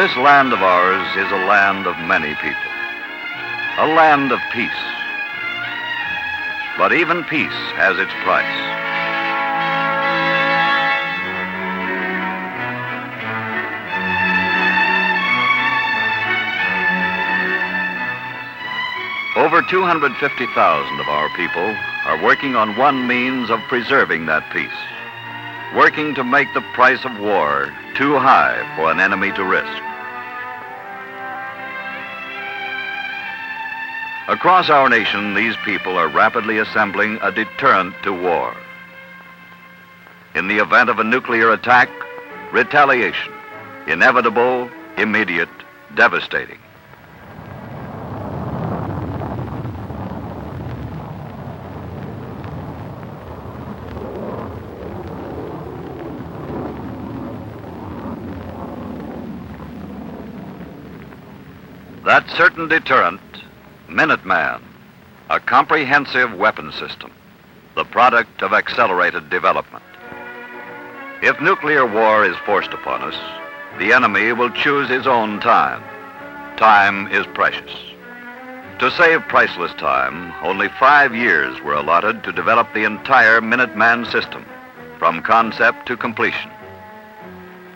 This land of ours is a land of many people, a land of peace. But even peace has its price. Over 250,000 of our people are working on one means of preserving that peace, working to make the price of war too high for an enemy to risk. Across our nation, these people are rapidly assembling a deterrent to war. In the event of a nuclear attack, retaliation, inevitable, immediate, devastating. That certain deterrent, Minuteman, a comprehensive weapon system, the product of accelerated development. If nuclear war is forced upon us, the enemy will choose his own time. Time is precious. To save priceless time, only 5 years were allotted to develop the entire Minuteman system, from concept to completion.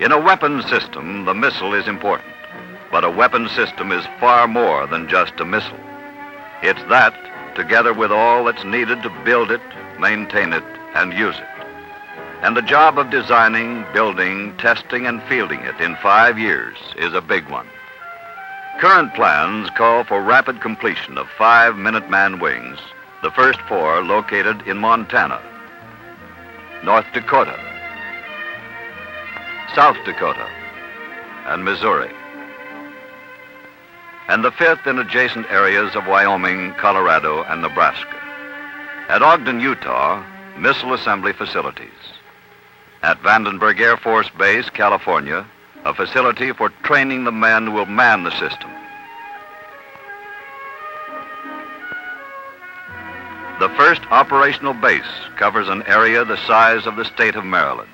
In a weapon system, the missile is important. But a weapon system is far more than just a missile. It's that, together with all that's needed to build it, maintain it, and use it. And the job of designing, building, testing, and fielding it in 5 years is a big one. Current plans call for rapid completion of 5 Minuteman wings, the first 4 located in Montana, North Dakota, South Dakota, and Missouri, and the 5th in adjacent areas of Wyoming, Colorado, and Nebraska. At Ogden, Utah, missile assembly facilities. At Vandenberg Air Force Base, California, a facility for training the men who will man the system. The first operational base covers an area the size of the state of Maryland.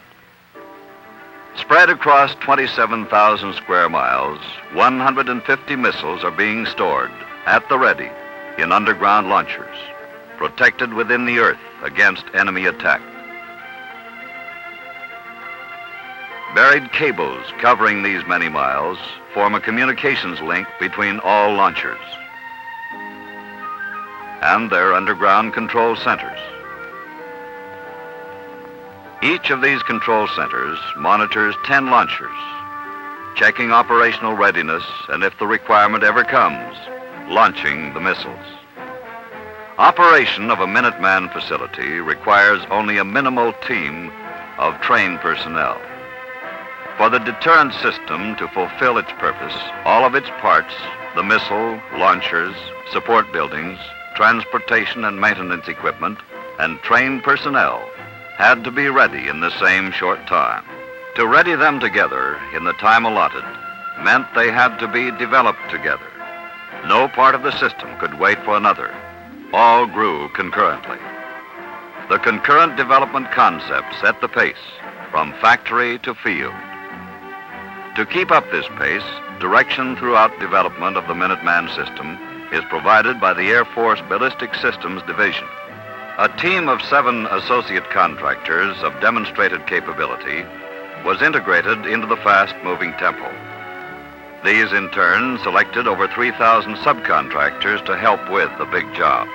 Spread across 27,000 square miles, 150 missiles are being stored at the ready in underground launchers, protected within the earth against enemy attack. Buried cables covering these many miles form a communications link between all launchers and their underground control centers. Each of these control centers monitors 10 launchers, checking operational readiness and, if the requirement ever comes, launching the missiles. Operation of a Minuteman facility requires only a minimal team of trained personnel. For the deterrent system to fulfill its purpose, all of its parts, the missile, launchers, support buildings, transportation and maintenance equipment, and trained personnel had to be ready in the same short time. To ready them together in the time allotted meant they had to be developed together. No part of the system could wait for another. All grew concurrently. The concurrent development concept set the pace from factory to field. To keep up this pace, direction throughout development of the Minuteman system is provided by the Air Force Ballistic Systems Division. A team of 7 associate contractors of demonstrated capability was integrated into the fast-moving tempo. These, in turn, selected over 3,000 subcontractors to help with the big job.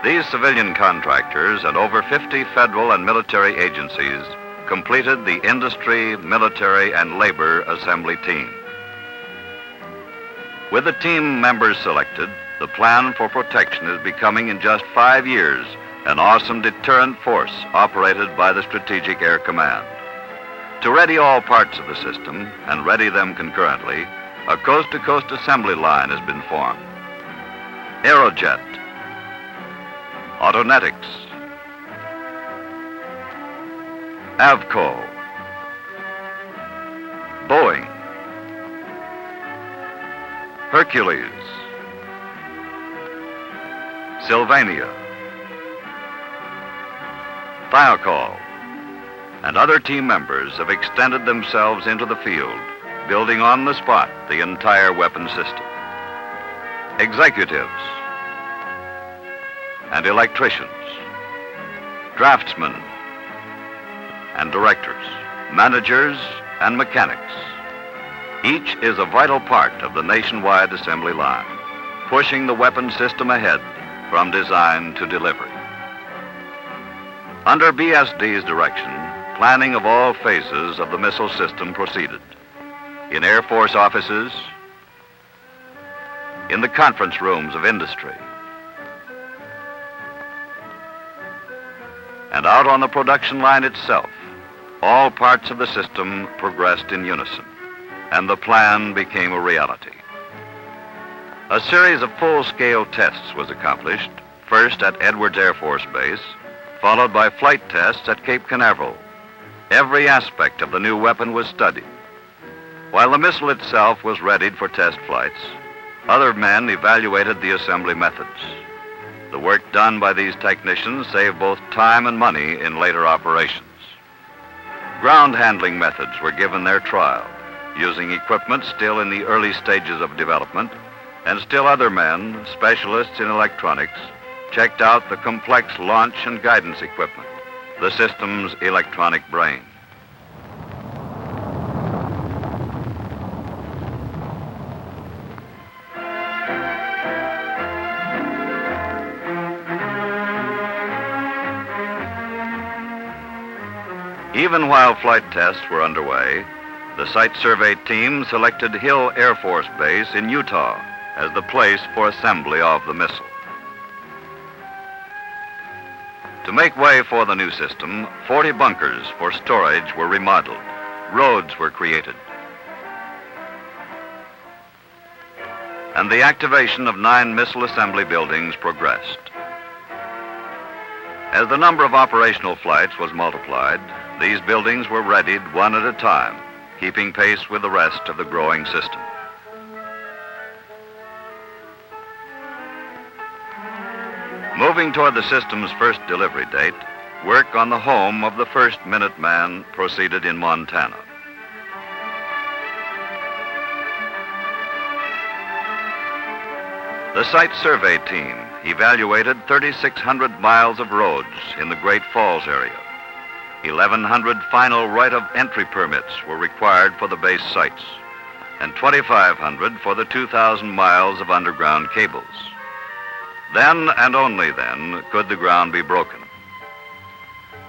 These civilian contractors and over 50 federal and military agencies completed the industry, military, and labor assembly team. With the team members selected, the plan for protection is becoming in just 5 years an awesome deterrent force operated by the Strategic Air Command. To ready all parts of the system and ready them concurrently, a coast-to-coast assembly line has been formed. Aerojet, Autonetics, Avco, Boeing, Hercules, Sylvania, Thiokol, and other team members have extended themselves into the field, building on the spot the entire weapon system. Executives and electricians, draftsmen and directors, managers and mechanics. Each is a vital part of the nationwide assembly line, pushing the weapon system ahead from design to delivery. Under BSD's direction, planning of all phases of the missile system proceeded. In Air Force offices, in the conference rooms of industry, and out on the production line itself, all parts of the system progressed in unison, and the plan became a reality. A series of full-scale tests was accomplished, first at Edwards Air Force Base, followed by flight tests at Cape Canaveral. Every aspect of the new weapon was studied. While the missile itself was readied for test flights, other men evaluated the assembly methods. The work done by these technicians saved both time and money in later operations. Ground handling methods were given their trial, using equipment still in the early stages of development, and still other men, specialists in electronics, checked out the complex launch and guidance equipment, the system's electronic brain. Even while flight tests were underway, the site survey team selected Hill Air Force Base in Utah as the place for assembly of the missile. To make way for the new system, 40 bunkers for storage were remodeled. Roads were created. And the activation of 9 missile assembly buildings progressed. As the number of operational flights was multiplied, these buildings were readied one at a time, keeping pace with the rest of the growing system. Moving toward the system's first delivery date, work on the home of the first Minuteman proceeded in Montana. The site survey team evaluated 3,600 miles of roads in the Great Falls area. 1,100 final right of entry permits were required for the base sites, and 2,500 for the 2,000 miles of underground cables. Then and only then could the ground be broken.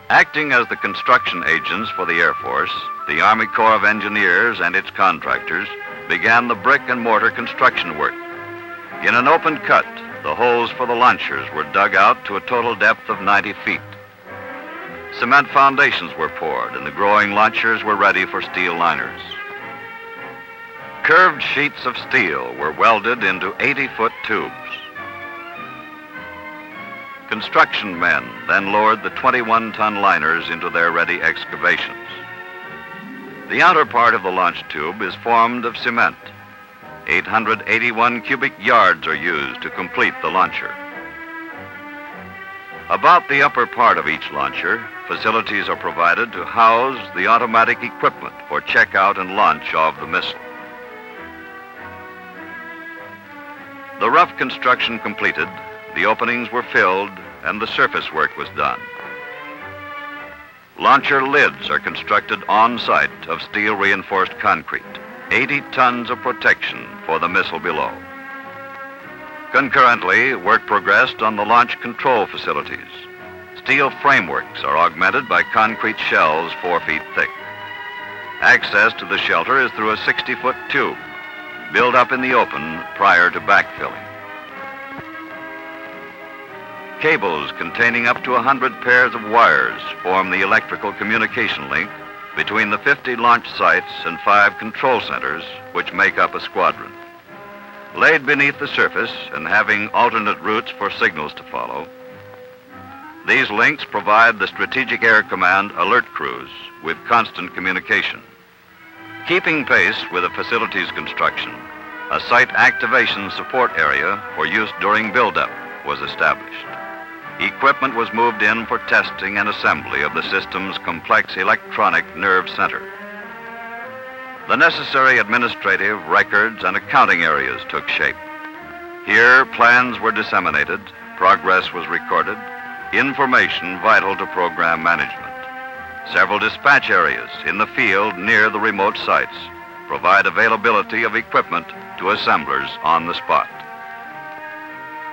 Acting as the construction agents for the Air Force, the Army Corps of Engineers and its contractors began the brick and mortar construction work. In an open cut, the holes for the launchers were dug out to a total depth of 90 feet. Cement foundations were poured, and the growing launchers were ready for steel liners. Curved sheets of steel were welded into 80-foot tubes. Construction men then lowered the 21-ton liners into their ready excavations. The outer part of the launch tube is formed of cement. 881 cubic yards are used to complete the launcher. About the upper part of each launcher, facilities are provided to house the automatic equipment for checkout and launch of the missile. The rough construction completed, the openings were filled, and the surface work was done. Launcher lids are constructed on-site of steel-reinforced concrete, 80 tons of protection for the missile below. Concurrently, work progressed on the launch control facilities. Steel frameworks are augmented by concrete shells 4 feet thick. Access to the shelter is through a 60-foot tube, built up in the open prior to backfilling. Cables containing up to 100 pairs of wires form the electrical communication link between the 50 launch sites and 5 control centers, which make up a squadron. Laid beneath the surface and having alternate routes for signals to follow, these links provide the Strategic Air Command alert crews with constant communication. Keeping pace with the facility's construction, a site activation support area for use during buildup was established. Equipment was moved in for testing and assembly of the system's complex electronic nerve center. The necessary administrative, records, and accounting areas took shape. Here, plans were disseminated, progress was recorded, information vital to program management. Several dispatch areas in the field near the remote sites provide availability of equipment to assemblers on the spot.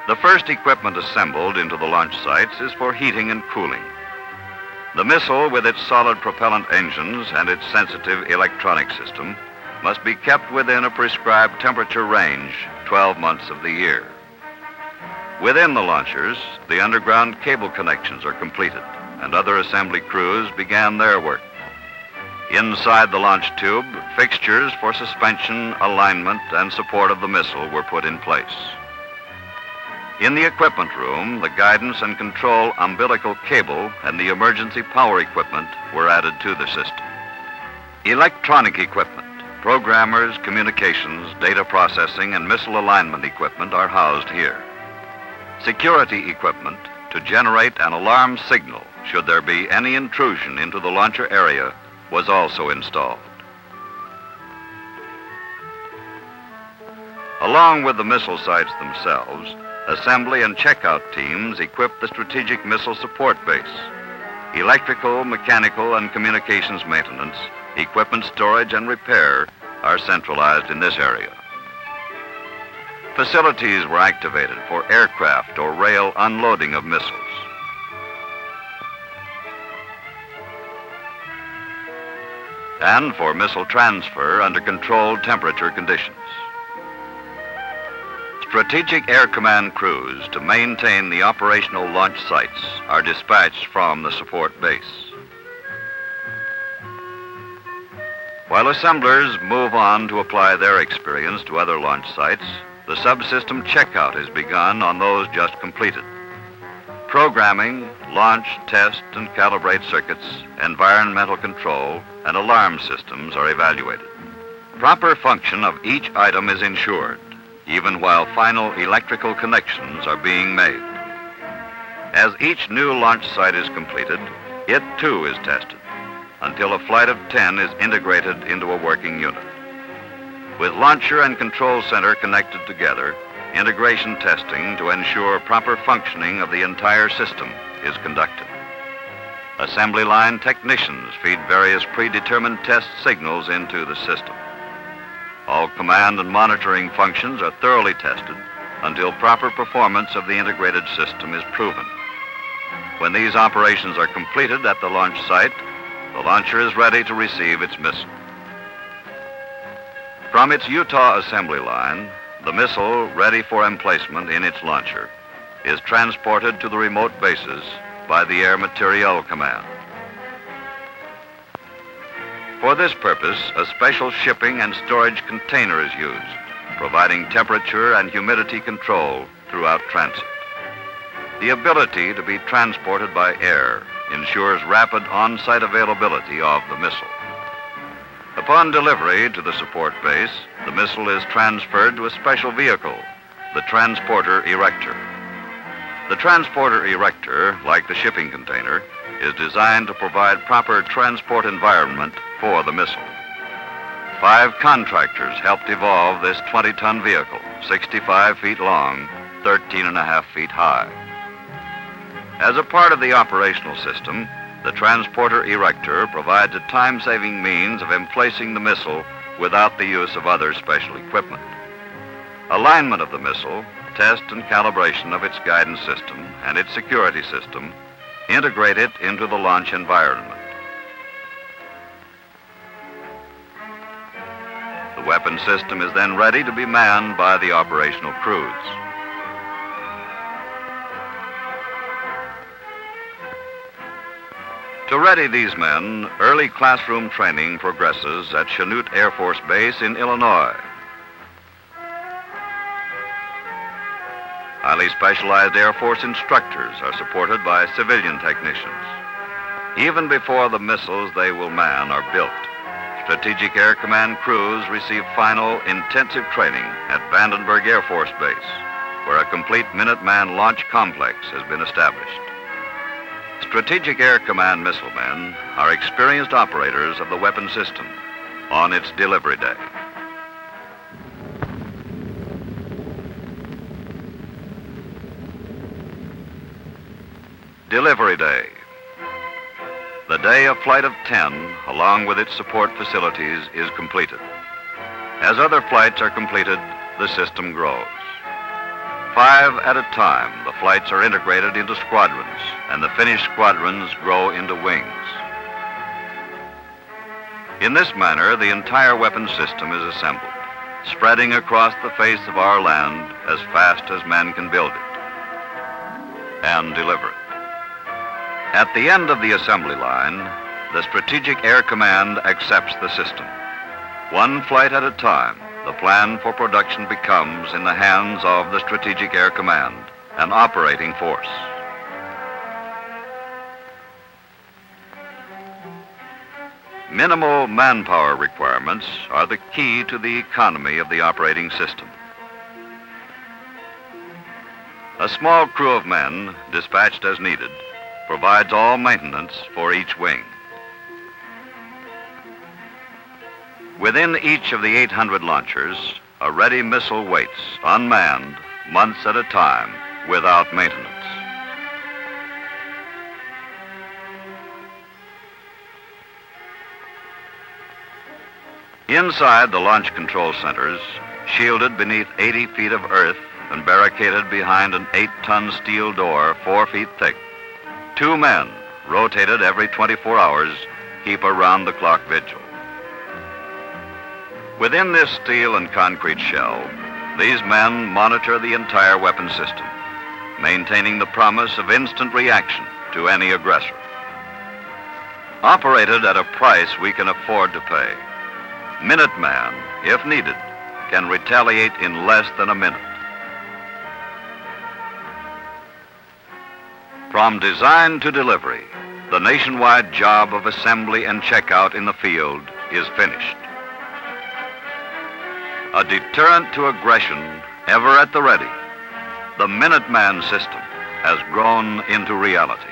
The first equipment assembled into the launch sites is for heating and cooling. The missile, with its solid propellant engines and its sensitive electronic system, must be kept within a prescribed temperature range 12 months of the year. Within the launchers, the underground cable connections are completed, and other assembly crews began their work. Inside the launch tube, fixtures for suspension, alignment, and support of the missile were put in place. In the equipment room, the guidance and control umbilical cable and the emergency power equipment were added to the system. Electronic equipment, programmers, communications, data processing, and missile alignment equipment are housed here. Security equipment to generate an alarm signal should there be any intrusion into the launcher area was also installed. Along with the missile sites themselves, assembly and checkout teams equip the strategic missile support base. Electrical, mechanical, and communications maintenance, equipment storage, and repair are centralized in this area. Facilities were activated for aircraft or rail unloading of missiles. And for missile transfer under controlled temperature conditions. Strategic Air Command crews to maintain the operational launch sites are dispatched from the support base. While assemblers move on to apply their experience to other launch sites, the subsystem checkout is begun on those just completed. Programming, launch, test, and calibrate circuits, environmental control, and alarm systems are evaluated. Proper function of each item is ensured, even while final electrical connections are being made. As each new launch site is completed, it too is tested until a flight of 10 is integrated into a working unit. With launcher and control center connected together, integration testing to ensure proper functioning of the entire system is conducted. Assembly line technicians feed various predetermined test signals into the system. All command and monitoring functions are thoroughly tested until proper performance of the integrated system is proven. When these operations are completed at the launch site, the launcher is ready to receive its missile. From its Utah assembly line, the missile, ready for emplacement in its launcher, is transported to the remote bases by the Air Materiel Command. For this purpose, a special shipping and storage container is used, providing temperature and humidity control throughout transit. The ability to be transported by air ensures rapid on-site availability of the missile. Upon delivery to the support base, the missile is transferred to a special vehicle, the Transporter Erector. The Transporter Erector, like the shipping container, is designed to provide proper transport environment for the missile. 5 contractors helped evolve this 20-ton vehicle, 65 feet long, 13.5 feet high. As a part of the operational system, the Transporter Erector provides a time-saving means of emplacing the missile without the use of other special equipment. Alignment of the missile, test and calibration of its guidance system and its security system integrate it into the launch environment. The weapon system is then ready to be manned by the operational crews. To ready these men, early classroom training progresses at Chanute Air Force Base in Illinois. Highly specialized Air Force instructors are supported by civilian technicians. Even before the missiles they will man are built, Strategic Air Command crews receive final intensive training at Vandenberg Air Force Base, where a complete Minuteman launch complex has been established. Strategic Air Command missile men are experienced operators of the weapon system on its delivery day. Delivery day. The day of Flight of 10, along with its support facilities, is completed. As other flights are completed, the system grows. 5 at a time, the flights are integrated into squadrons, and the finished squadrons grow into wings. In this manner, the entire weapon system is assembled, spreading across the face of our land as fast as men can build it and deliver it. At the end of the assembly line, the Strategic Air Command accepts the system. One flight at a time, the plan for production becomes in the hands of the Strategic Air Command, an operating force. Minimal manpower requirements are the key to the economy of the operating system. A small crew of men, dispatched as needed, provides all maintenance for each wing. Within each of the 800 launchers, a ready missile waits, unmanned, months at a time, without maintenance. Inside the launch control centers, shielded beneath 80 feet of earth and barricaded behind an 8-ton steel door 4 feet thick, 2 men, rotated every 24 hours, keep a round-the-clock vigil. Within this steel and concrete shell, these men monitor the entire weapon system, maintaining the promise of instant reaction to any aggressor. Operated at a price we can afford to pay, Minuteman, if needed, can retaliate in less than a minute. From design to delivery, the nationwide job of assembly and checkout in the field is finished. A deterrent to aggression, ever at the ready, the Minuteman system has grown into reality.